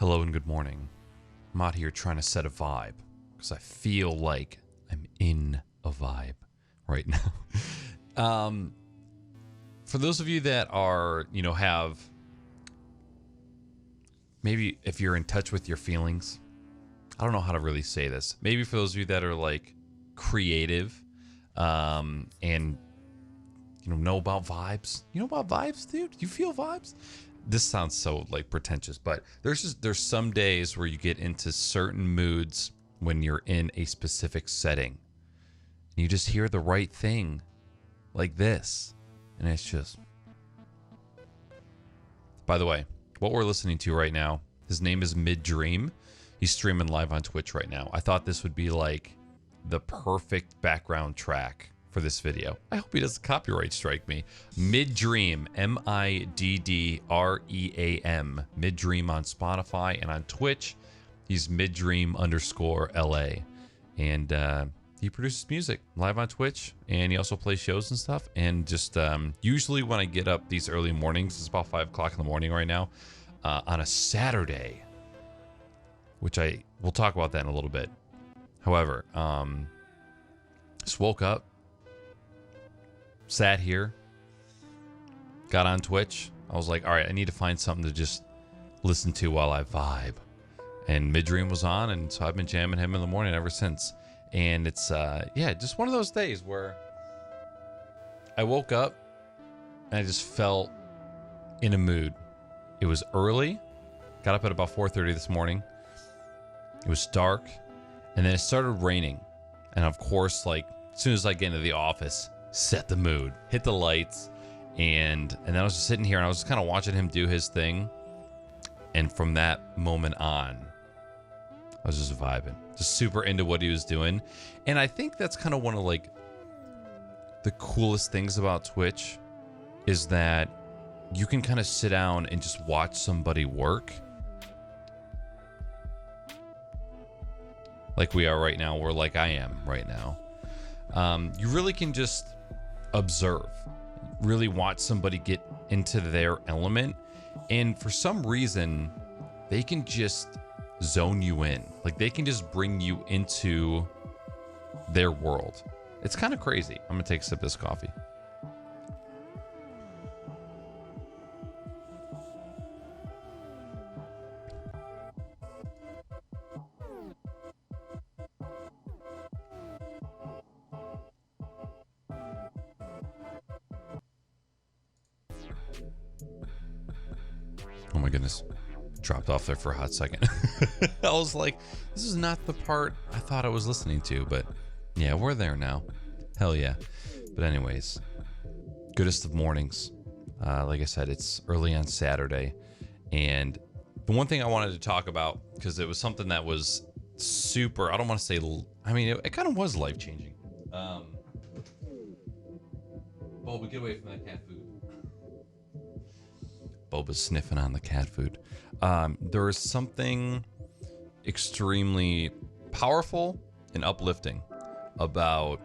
Hello and good morning. I'm out here trying to set a vibe because I feel like I'm in a vibe right now. For those of you that are, have maybe if you're in touch with your feelings, I don't know how to really say this. Maybe for those of you that are like creative, and know about vibes. You know about vibes, dude? You feel vibes? This sounds so like pretentious, but there's some days where you get into certain moods when you're in a specific setting. You just hear the right thing like this. And it's just... By the way, what we're listening to right now, his name is Mid Dream. He's streaming live on Twitch right now. I thought this would be like the perfect background track for this video. I hope he doesn't copyright strike me. Mid Dream, MIDDREAM. Mid Dream on Spotify and on Twitch. He's middream_LA. And he produces music live on Twitch, and he also plays shows and stuff. And just usually when I get up these early mornings, it's about 5 o'clock in the morning right now, on a Saturday, which we'll talk about that in a little bit. However, just woke up, sat here, got on Twitch. I was like, all right, I need to find something to just listen to while I vibe. And Mid-Dream was on, and so I've been jamming him in the morning ever since. And it's, just one of those days where I woke up and I just felt in a mood. It was early. Got up at about 4:30 this morning. It was dark. And then it started raining. And of course, like, as soon as I get into the office, set the mood, hit the lights. And then I was just sitting here and I was just kind of watching him do his thing. And from that moment on, I was just vibing, just super into what he was doing. And I think that's kind of one of like the coolest things about Twitch is that you can kind of sit down and just watch somebody work. Like we are right now, or like I am right now. You really can just observe, really watch somebody get into their element. And for some reason, they can just zone you in. Like they can just bring you into their world. It's kind of crazy. I'm gonna take a sip of this coffee. Oh my goodness. Dropped off there for a hot second. I was like, this is not the part I thought I was listening to, but yeah, we're there now. Hell yeah. But anyways, goodest of mornings. Like I said, it's early on Saturday. And the one thing I wanted to talk about, because it was something that was super, I don't want to say, I mean, it kind of was life-changing. Bulba, get away from that cat food. Bulba's sniffing on the cat food. There is something extremely powerful and uplifting about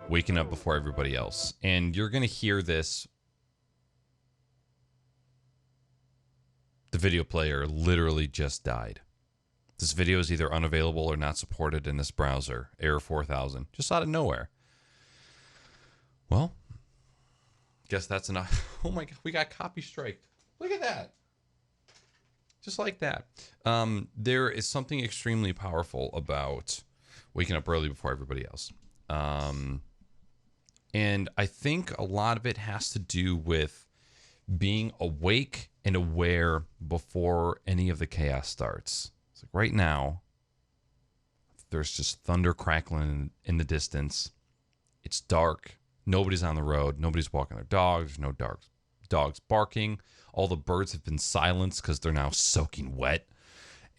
waking up before everybody else. And you're going to hear this. The video player literally just died. This video is either unavailable or not supported in this browser. Error 4000. Just out of nowhere. Well, guess that's enough. Oh my God, we got copy striked. Look at that. Just like that. There is something extremely powerful about waking up early before everybody else. And I think a lot of it has to do with being awake and aware before any of the chaos starts. It's like right now, there's just thunder crackling in the distance. It's dark. Nobody's on the road. Nobody's walking their dogs. There's no dogs barking. All the birds have been silenced because they're now soaking wet.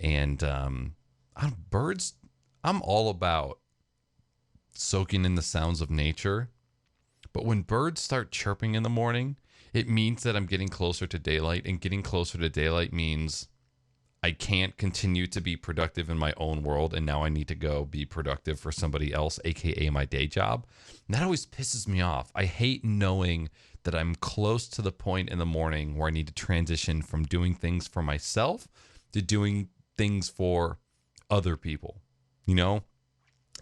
And birds, I'm all about soaking in the sounds of nature. But when birds start chirping in the morning, it means that I'm getting closer to daylight. And getting closer to daylight means I can't continue to be productive in my own world. And now I need to go be productive for somebody else, aka my day job. And that always pisses me off. I hate knowing that I'm close to the point in the morning where I need to transition from doing things for myself to doing things for other people, you know?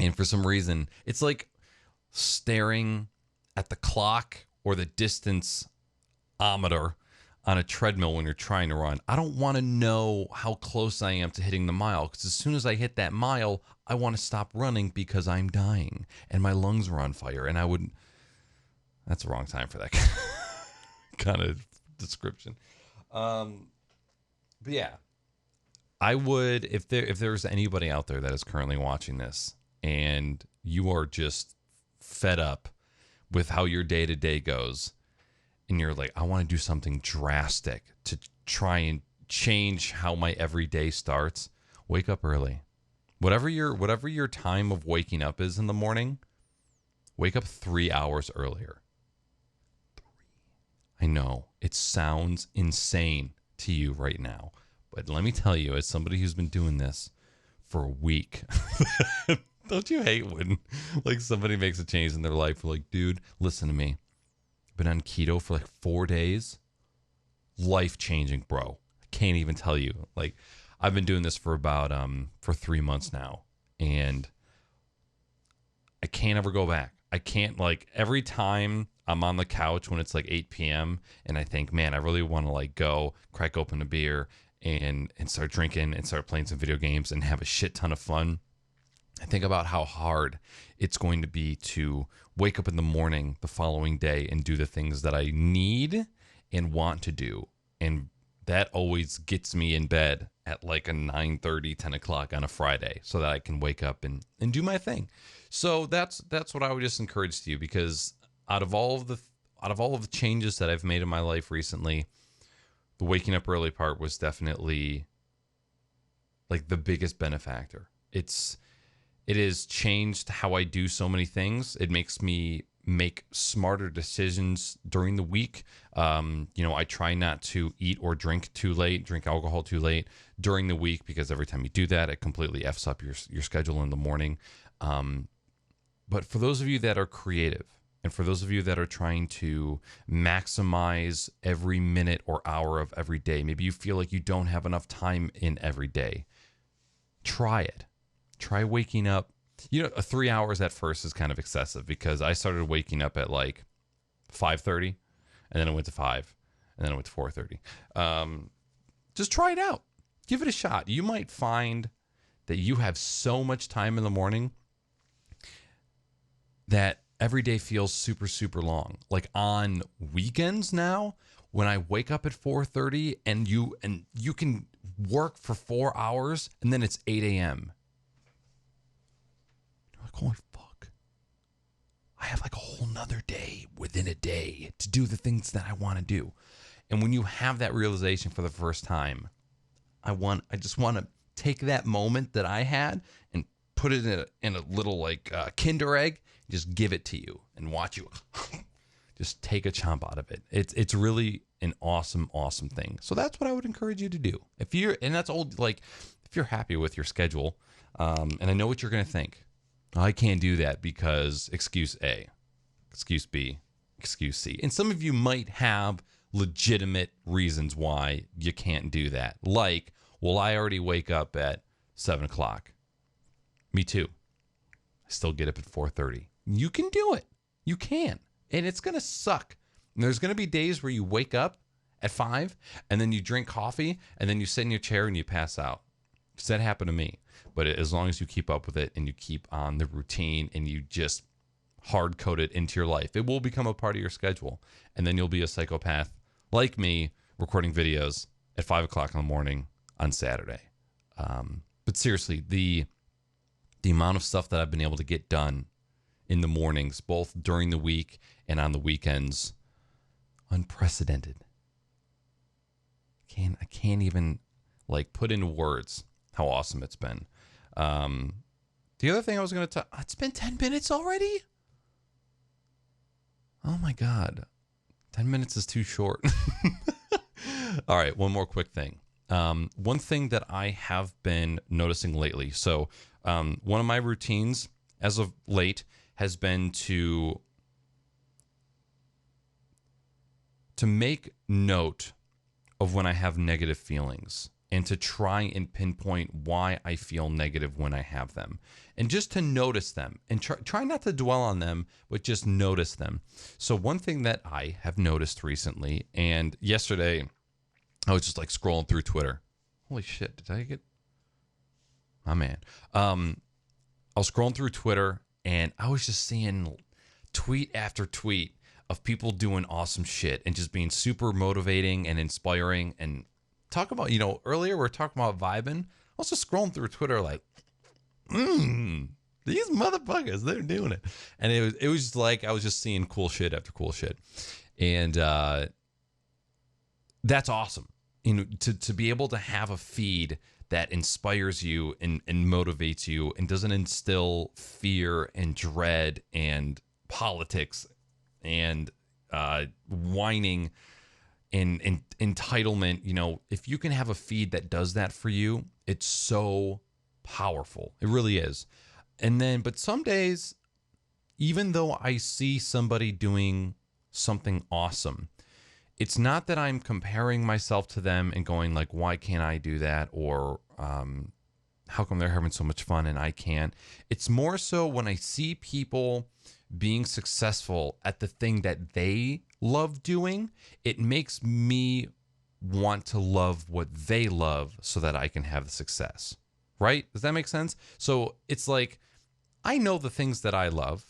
And for some reason, it's like staring at the clock or the distance-ometer on a treadmill when you're trying to run. I don't want to know how close I am to hitting the mile, because as soon as I hit that mile, I want to stop running because I'm dying and my lungs are on fire. And I would, that's the wrong time for that kind of description. But yeah, I would, if there's anybody out there that is currently watching this and you are just fed up with how your day-to-day goes, and you're like, I want to do something drastic to try and change how my everyday starts, wake up early. Whatever your time of waking up is in the morning, wake up 3 hours earlier. I know it sounds insane to you right now, but let me tell you, as somebody who's been doing this for a week, don't you hate when like somebody makes a change in their life? Like, dude, listen to me. Been on keto for like 4 days. Life changing, bro. I can't even tell you. Like, I've been doing this for about for 3 months now, and I can't ever go back. I can't, like, every time I'm on the couch when it's like 8 p.m. and I think, man, I really want to like go crack open a beer and start drinking and start playing some video games and have a shit ton of fun. I think about how hard it's going to be to wake up in the morning the following day and do the things that I need and want to do. And that always gets me in bed at like a 9:30, 10 o'clock on a Friday so that I can wake up and do my thing. So that's what I would just encourage to you, because out of all of the changes that I've made in my life recently, the waking up early part was definitely like the biggest benefactor. It has changed how I do so many things. It makes me make smarter decisions during the week. I try not to eat or drink alcohol too late during the week, because every time you do that, it completely F's up your schedule in the morning. But for those of you that are creative, and for those of you that are trying to maximize every minute or hour of every day, maybe you feel like you don't have enough time in every day, try it. Try waking up. 3 hours at first is kind of excessive, because I started waking up at like 5:30, and then I went to 5, and then I went to 4:30. Just try it out. Give it a shot. You might find that you have so much time in the morning that every day feels super, super long. Like on weekends now, when I wake up at 4:30 and you can work for 4 hours, and then it's 8 a.m. Holy fuck. I have like a whole nother day within a day to do the things that I want to do. And when you have that realization for the first time, I just want to take that moment that I had and put it in a little like Kinder egg, just give it to you and watch you just take a chomp out of it. It's really an awesome, awesome thing. So that's what I would encourage you to do. If you're happy with your schedule, and I know what you're going to think. I can't do that because excuse A, excuse B, excuse C. And some of you might have legitimate reasons why you can't do that. Like, well, I already wake up at 7 o'clock. Me too. I still get up at 4:30. You can do it. You can. And it's going to suck. And there's going to be days where you wake up at 5 and then you drink coffee and then you sit in your chair and you pass out. Because that happened to me. But as long as you keep up with it and you keep on the routine and you just hard code it into your life, it will become a part of your schedule. And then you'll be a psychopath like me recording videos at 5 o'clock in the morning on Saturday. But seriously, the amount of stuff that I've been able to get done in the mornings, both during the week and on the weekends, unprecedented. I can't even like put into words how awesome it's been. The other thing I was going to talk, it's been 10 minutes already? Oh my God. 10 minutes is too short. All right, one more quick thing. One thing that I have been noticing lately. So one of my routines as of late has been to make note of when I have negative feelings. and to try and pinpoint why I feel negative when I have them, and just to notice them and try not to dwell on them, but just notice them. So one thing that I have noticed recently, and yesterday I was just like scrolling through Twitter. Holy shit, did I get my man? I was scrolling through Twitter and I was just seeing tweet after tweet of people doing awesome shit and just being super motivating and inspiring. And talk about, earlier we were talking about vibing. I was just scrolling through Twitter like, these motherfuckers, they're doing it. And it was just like, I was just seeing cool shit after cool shit. And that's awesome. To be able to have a feed that inspires you and motivates you and doesn't instill fear and dread and politics and whining and entitlement. If you can have a feed that does that for you, it's so powerful. It really is. But some days, even though I see somebody doing something awesome, it's not that I'm comparing myself to them and going like, why can't I do that? Or how come they're having so much fun and I can't? It's more so when I see people being successful at the thing that they love doing, it makes me want to love what they love so that I can have the success. Right? Does that make sense? So it's like, I know the things that I love,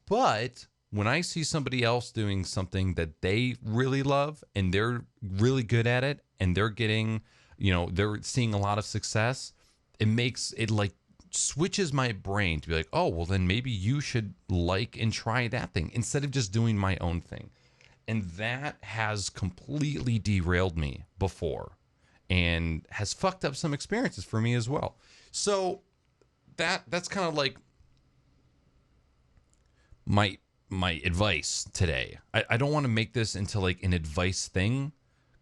but when I see somebody else doing something that they really love and they're really good at it and they're getting, they're seeing a lot of success, it makes it like switches my brain to be like, oh, well, then maybe you should like and try that thing instead of just doing my own thing. And that has completely derailed me before and has fucked up some experiences for me as well. So that's kind of like my advice today. I don't want to make this into like an advice thing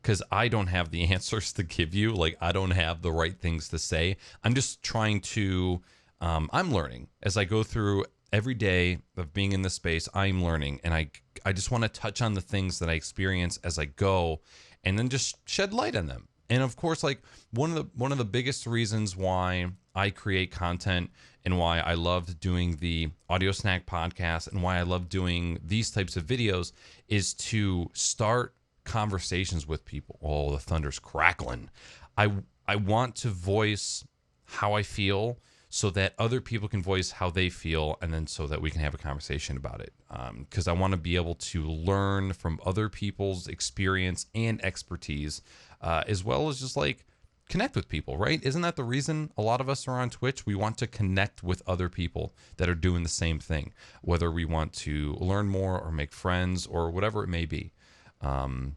because I don't have the answers to give you. Like, I don't have the right things to say. I'm just trying to, I'm learning as I go through every day of being in this space. I'm learning, and I just want to touch on the things that I experience as I go and then just shed light on them. And of course, like one of the biggest reasons why I create content and why I loved doing the Audio Snack podcast and why I love doing these types of videos is to start conversations with people. Oh, the thunder's crackling. I want to voice how I feel so that other people can voice how they feel, and then so that we can have a conversation about it. Because I want to be able to learn from other people's experience and expertise, as well as just like connect with people, right? Isn't that the reason a lot of us are on Twitch? We want to connect with other people that are doing the same thing, whether we want to learn more or make friends or whatever it may be. There's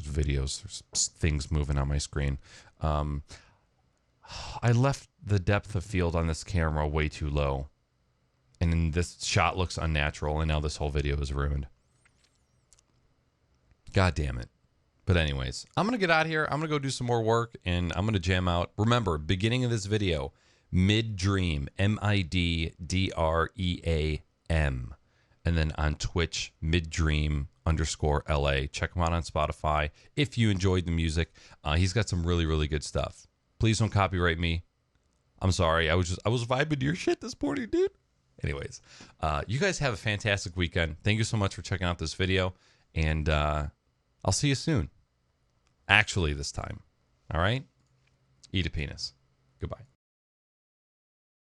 videos, there's things moving on my screen. I left the depth of field on this camera way too low, and then this shot looks unnatural, and now this whole video is ruined. God damn it. But anyways, I'm going to get out of here. I'm going to go do some more work, and I'm going to jam out. Remember, beginning of this video, Middream, MIDDREAM. And then on Twitch, Middream_LA. Check him out on Spotify if you enjoyed the music. He's got some really, really good stuff. Please don't copyright me. I'm sorry. I was vibing to your shit this morning, dude. Anyways, you guys have a fantastic weekend. Thank you so much for checking out this video. And I'll see you soon. Actually, this time. All right? Eat a penis. Goodbye.